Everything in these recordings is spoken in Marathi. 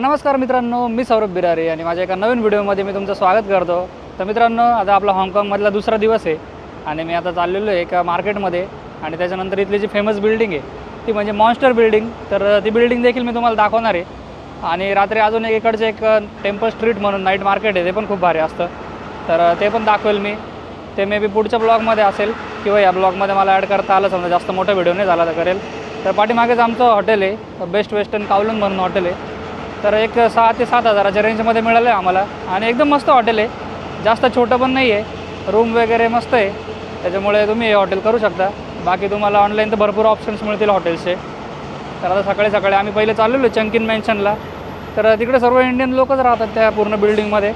नमस्कार मित्रांनो, मी सौरभ बिरारी आणि माझ्या एका नवीन व्हिडिओमध्ये मी तुमचं स्वागत करतो. तर मित्रांनो, आता आपला हाँगकाँगमधला दुसरा दिवस आहे आणि मी आता चाललेलो आहे एका मार्केटमध्ये आणि त्याच्यानंतर इथली जी फेमस बिल्डिंग आहे ती म्हणजे मॉन्स्टर बिल्डिंग. तर ती बिल्डिंग देखील मी तुम्हाला दाखवणार आहे आणि रात्री अजून इकडचे एक टेम्पल स्ट्रीट म्हणून नाईट मार्केट आहे, ते पण खूप भारी असतं. तर ते पण दाखवेल मी. ते मे बी पुढच्या ब्लॉगमध्ये असेल किंवा या ब्लॉगमध्ये मला ॲड करता आलं, समजा जास्त मोठा व्हिडिओ नाही झाला तर करेल. तर पाठीमागेच आमचं हॉटेल आहे, बेस्ट वेस्टर्न कावलन म्हणून हॉटेल आहे. तर एक 6 ते 7 हजाराच्या रेंजमध्ये मिळालं आहे आम्हाला आणि एकदम मस्त हॉटेल आहे, जास्त छोटं पण नाही आहे, रूम वगैरे मस्त आहे. त्याच्यामुळे तुम्ही हे हॉटेल करू शकता. बाकी तुम्हाला ऑनलाईन तर भरपूर ऑप्शन्स मिळतील हॉटेल्सचे. तर आता सकाळी सकाळी आम्ही पहिले चाललेलो चंकिन मेन्शनला. तर तिकडे सर्व इंडियन लोकच राहतात त्या पूर्ण बिल्डिंगमध्ये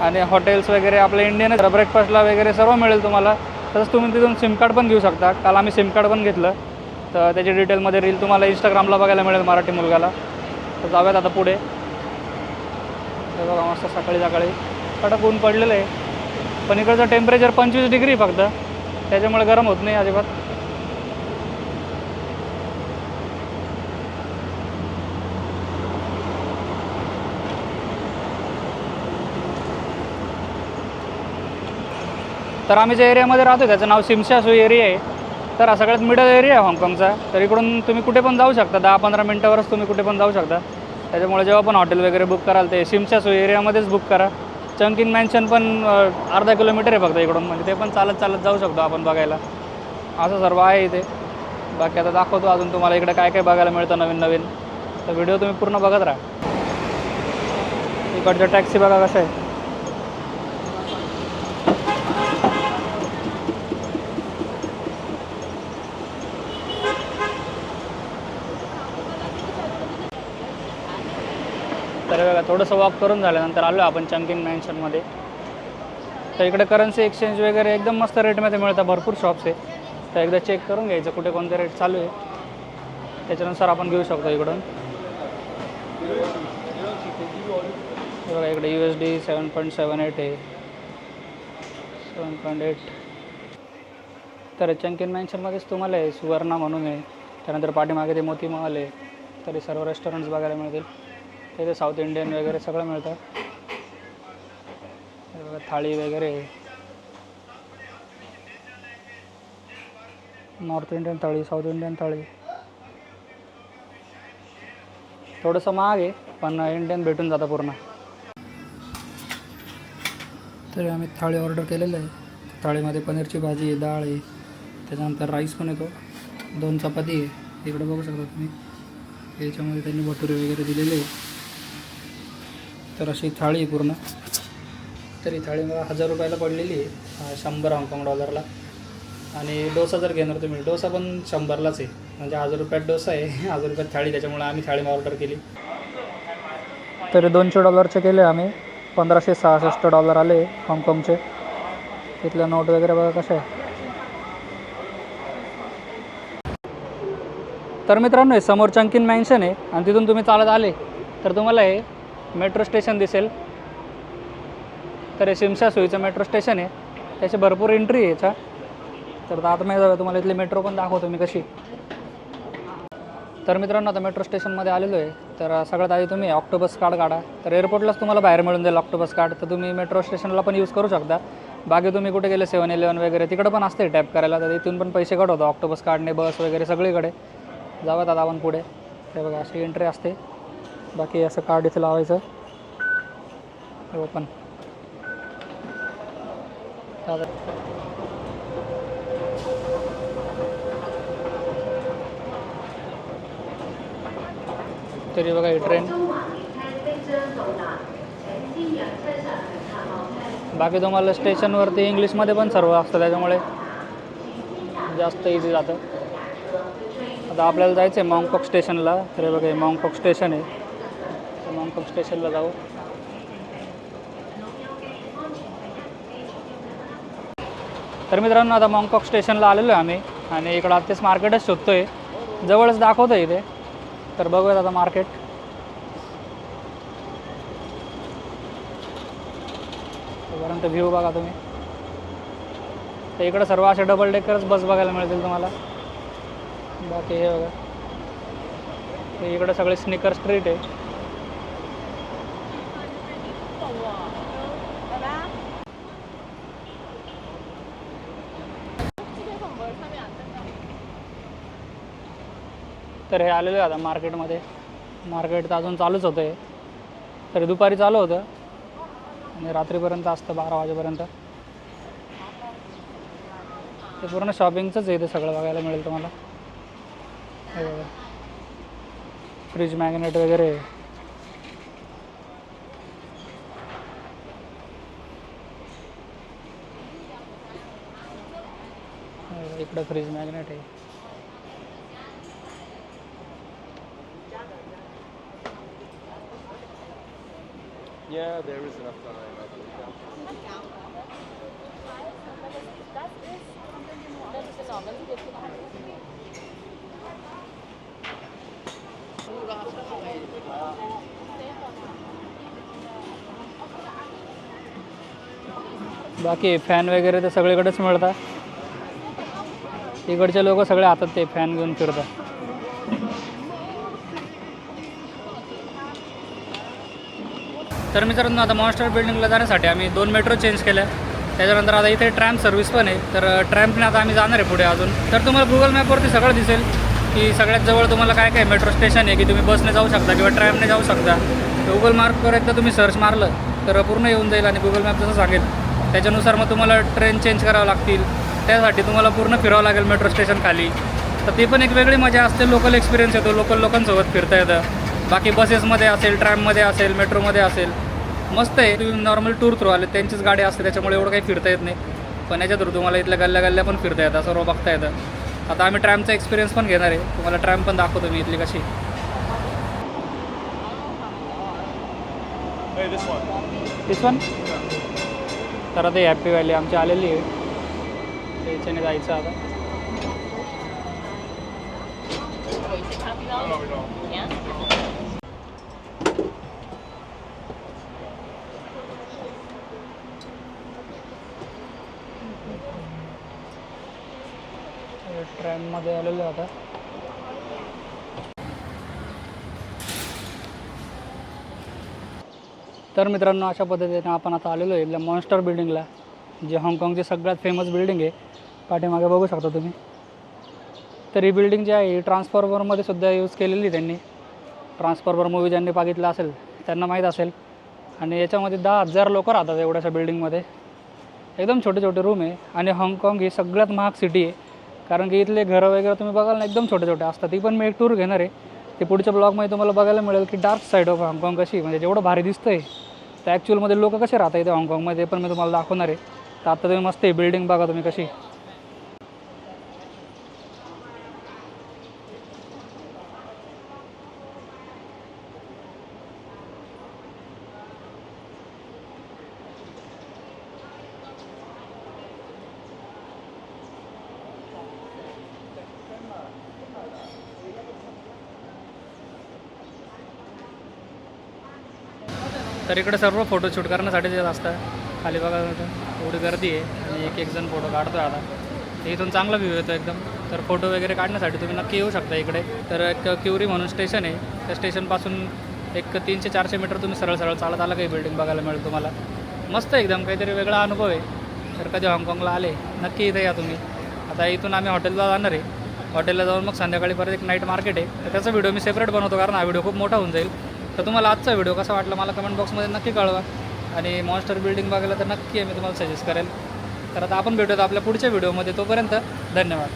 आणि हॉटेल्स वगैरे आपले इंडियन. ब्रेकफास्टला वगैरे सर्व मिळेल तुम्हाला. तसंच तुम्ही तिथून सिम कार्ड पण घेऊ शकता. काल आम्ही सिम कार्ड पण घेतलं, तर त्याची डिटेलमध्ये रील तुम्हाला इंस्टाग्रामला बघायला मिळेल, मराठी मुलगाला. तर जाऊयात आता पुढे. हे बघा मस्त सकाळी सकाळी कडक ऊन पडलेलं आहे, पण इकडचं टेम्परेचर 25 डिग्री फक्त, त्याच्यामुळे गरम होत नाही अजिबात. तर आम्ही ज्या एरियामध्ये राहतो त्याचं नाव सिमशा सू एरिया आहे. तर हा सगळ्यात मिडल एरिया आहे हाँगकाँगचा. तर इकडून तुम्ही कुठे पण जाऊ शकता, 10-15 मिनटावरच तुम्ही कुठे पण जाऊ शकता. त्याच्यामुळे जेव्हा पण हॉटेल वगैरे बुक कराल ते सिमशा सू एरियामध्येच बुक करा. चंकिन मॅन्शन पण अर्धा किलोमीटर आहे फक्त इकडून, म्हणजे ते पण चालत चालत जाऊ शकतो आपण बघायला. असं सर्व आहे इथे. बाकी आता दाखवतो अजून तुम्हाला इकडे काय काय बघायला मिळतं नवीन नवीन. तर व्हिडिओ तुम्ही पूर्ण बघत राहा. इकडच्या टॅक्सी बघा कसं आहे. तर बघा थोडंसं वॉक करून झाल्यानंतर आलो आपण चंकिन मॅन्शनमध्ये. तर इकडे करन्सी एक्सचेंज वगैरे एकदम मस्त रेटमध्ये मिळतं, भरपूर शॉप्स आहे. तर एकदा चेक करून घ्यायचं कुठे कोणते रेट चालू आहे, त्याच्यानुसार आपण घेऊ शकतो इकडून. बघा इकडे USD 7.78 आहे, 7.8. तर चंकिन मॅन्शनमध्येच तुम्हाला आहे सुवर्णा म्हणून आहे. त्यानंतर पाठीमागे ते मोती महल आहे. तरी सर्व रेस्टॉरंट्स बघायला मिळतील. तिथे साऊथ इंडियन वगैरे सगळं मिळतं. थाळी वगैरे, नॉर्थ इंडियन थाळी, साऊथ इंडियन थाळी. थोडंसं महाग आहे पण इंडियन भेटून जातं पूर्ण. तरी आम्ही थाळी ऑर्डर केलेलं आहे. थाळीमध्ये पनीरची भाजी आहे, डाळ आहे, त्याच्यानंतर राईस पण येतो, 2 चपाती आहे. इकडे बघू शकता तुम्ही, याच्यामध्ये त्यांनी भटुरे वगैरे दिलेले आहे. तर अशी थाळी आहे पूर्ण. तरी थाळी मला 1000 रुपयाला पडलेली आहे, 100 हाँगकाँग डॉलरला. आणि डोसा जर घेणार तुम्ही, डोसा पण 100लाच आहे, म्हणजे 1000 रुपयात डोसा आहे, 1000 रुपयात थाळी. त्याच्यामुळे आम्ही थाळी ऑर्डर केली. तरी $200 केले आम्ही. $1566 आले हाँगकाँगचे. तिथल्या नोट वगैरे बघा कशा आहे. तर मित्रांनो, हे समोर चंकिन मॅन्शन आहे आणि तिथून तुम्ही चालत आले तर तुम्हाला हे मेट्रो स्टेशन दिसेल. तर हे सिमशा सुईचं मेट्रो स्टेशन आहे, त्याची भरपूर एंट्री आहे याचा. तर आता मी तुम्हाला इथली मेट्रो पण दाखवतो मी कशी. तर मित्रांनो, आता मेट्रो स्टेशनमध्ये आलेलो आहे. तर सगळ्यात आधी तुम्ही ऑक्टोबस कार्ड काढा. तर एअरपोर्टलाच तुम्हाला बाहेर मिळून जाईल ऑक्टोबस कार्ड. तर तुम्ही मेट्रो स्टेशनला पण यूज करू शकता. बाकी तुम्ही कुठे गेले 7-11 वगैरे तिकडं पण असते टॅप करायला, तर इथून पण पैसे कट होतो ऑक्टोबस कार्डने, बस वगैरे सगळीकडे. जावं आता आपण पुढे. हे बघा अशी एंट्री असते. बाकी असं कार्ड इथं लावायचं, ओपन. तरी बघा ही ट्रेन. बाकी तुम्हाला स्टेशनवरती इंग्लिशमध्ये पण सर्व असतं, त्याच्यामुळे जास्त इझी जातं. आता आपल्याला जायचं आहे मॉन्गकॉक स्टेशनला. तर बघा हे मॉन्गकॉक स्टेशन आहे, तर मॉन्गकॉक स्टेशनला जाऊ. तर मित्रांनो, आता मॉन्गकॉक स्टेशनला आलेलो आहे आम्ही आणि इकडं आत्ताच मार्केटच शोधतो आहे, जवळच दाखवतो आहे इथे. तर बघूयात आता मार्केट. तोपर्यंत व्ह्यू बघा तुम्ही. तर इकडं सर्व असे डबल डेकरच बस बघायला मिळतील तुम्हाला. बाकी हे बघा, हे इकडे सगळे स्निकर स्ट्रीट आहे. तर हे आलेलं आहे आता मार्केटमध्ये. मार्केट तर अजून चालूच होतं आहे. तरी दुपारी चालू होतं आणि रात्रीपर्यंत असतं 12 वाजेपर्यंत. ते पूर्ण शॉपिंगचंच आहे, ते सगळं बघायला मिळेल तुम्हाला. हे बघा, फ्रीज मॅग्नेट वगैरे. इकडं फ्रीज मॅग्नेट आहे. Yeah, there is enough time. I think. बाकी फॅन वगैरे तर सगळीकडेच मिळतात. इकडचे लोक सगळे हातात ते फॅन घेऊन फिरतात. तर मित्रांनो, आता मॉन्स्टर बिल्डिंगला जाण्यासाठी आम्ही 2 मेट्रो चेंज केल्या. त्याच्यानंतर आता इथे ट्रॅम्प सर्व्हिस पण आहे. तर ट्रॅम्पने आता आम्ही जाणार आहे पुढे अजून. तर तुम्हाला गुगल मॅपवरती सगळं दिसेल की सगळ्यात जवळ तुम्हाला काय काय मेट्रो स्टेशन आहे, की तुम्ही बसने जाऊ शकता किंवा ट्रॅम्पने जाऊ शकता. गुगल मॅपवर एकदा तुम्ही सर्च मारलं तर पूर्ण येऊन जाईल आणि गुगल मॅप जसं सांगेल त्याच्यानुसार मग तुम्हाला ट्रेन चेंज करावं लागतील. त्यासाठी तुम्हाला पूर्ण फिरावं लागेल मेट्रो स्टेशन खाली. तर ती पण एक वेगळी मजा असते. लोकल एक्सपिरियन्स येतो, लोकल लोकांसोबत फिरता येतं. बाकी बसेसमध्ये असेल, ट्रॅममध्ये असेल, मेट्रोमध्ये असेल, मस्त आहे. तुम्ही नॉर्मल टूर थ्रू आले, त्यांचीच गाडी असते त्याच्यामुळे एवढं काही फिरता येत नाही. पण याच्या थ्रू तुम्हाला इथल्या गल्ल्या पण फिरता येतात, सर्व बघता येतं. आता आम्ही ट्रॅमचा एक्सपिरियन्स पण घेणार आहे. तुम्हाला ट्रॅम पण दाखवतो मी इथली कशी. Hey, this one. This one. तर आता हॅपी व्हॅली आमची आलेली आहे. त्याच्याने जायचं आता. No, we don't. ट्रॅममध्ये आलेलो आहे आता. तर मित्रांनो, अशा पद्धतीने आपण आता आलेलो आहे इथल्या मॉन्स्टर बिल्डिंगला, जी हाँगकाँगची सगळ्यात फेमस बिल्डिंग आहे. पाठीमागे बघू शकता तुम्ही. तर ही बिल्डिंग जी आहे ही ट्रान्सफॉर्मरमध्ये सुद्धा यूज केलेली त्यांनी. ट्रान्सफॉर्मर मूवी ज्यांनी बघितला असेल त्यांना माहीत असेल. आणि याच्यामध्ये 10,000 लोक राहतात एवढ्याशा बिल्डिंगमध्ये. एकदम छोटे छोटे रूम आहे. आणि हाँगकाँग ही सगळ्यात महाग सिटी आहे, कारण की इथले घरं वगैरे तुम्ही बघाल ना एकदम छोटे छोटे असतात. ती पण मी एक टूर घेणार आहे. ते पुढच्या ब्लॉगमध्ये तुम्हाला बघायला मिळेल की डार्क साईड ऑफ हाँगकाँग कशी, म्हणजे जेवढं भारी दिसतं आहे तर ॲक्च्युअलमध्ये लोक कसे राहतात इथे हाँगकाँगमध्ये, पण मी तुम्हाला दाखवणार आहे. तर आता तुम्ही मस्त आहे बिल्डिंग बघा तुम्ही कशी. तर इकडे सर्व फोटोशूट करण्यासाठी येत असतं. खाली बघा एवढी गर्दी आहे आणि एक जण फोटो काढतो आहे आता. इथून चांगला व्ह्यू येतो एकदम. तर फोटो वगैरे काढण्यासाठी तुम्ही नक्की येऊ शकता इकडे. तर एक क्युरी म्हणून स्टेशन आहे. त्या स्टेशनपासून एक 300-400 मीटर तुम्ही सरळ चालत आला काही बिल्डिंग बघायला मिळेल तुम्हाला. मस्त एकदम काहीतरी वेगळा अनुभव आहे. तर कधी हाँगकाँगला आले नक्की इथे या तुम्ही. आता इथून आम्ही हॉटेलला जाणार आहे. हॉटेलला जाऊन मग संध्याकाळी परत एक नाईट मार्केट आहे. तर त्याचा व्हिडिओ मी सेपरेट बनवतो, कारण हा व्हिडिओ खूप मोठा होऊन जाईल. तर तुम्हाला आजचा व्हिडिओ कसा वाटला मला कमेंट बॉक्समध्ये नक्की कळवा. आणि मॉन्स्टर बिल्डिंग बघायला तर नक्की मी तुम्हाला सजेस्ट करेल. तर आता आपण भेटूयात आपल्या पुढच्या व्हिडिओमध्ये. तोपर्यंत धन्यवाद.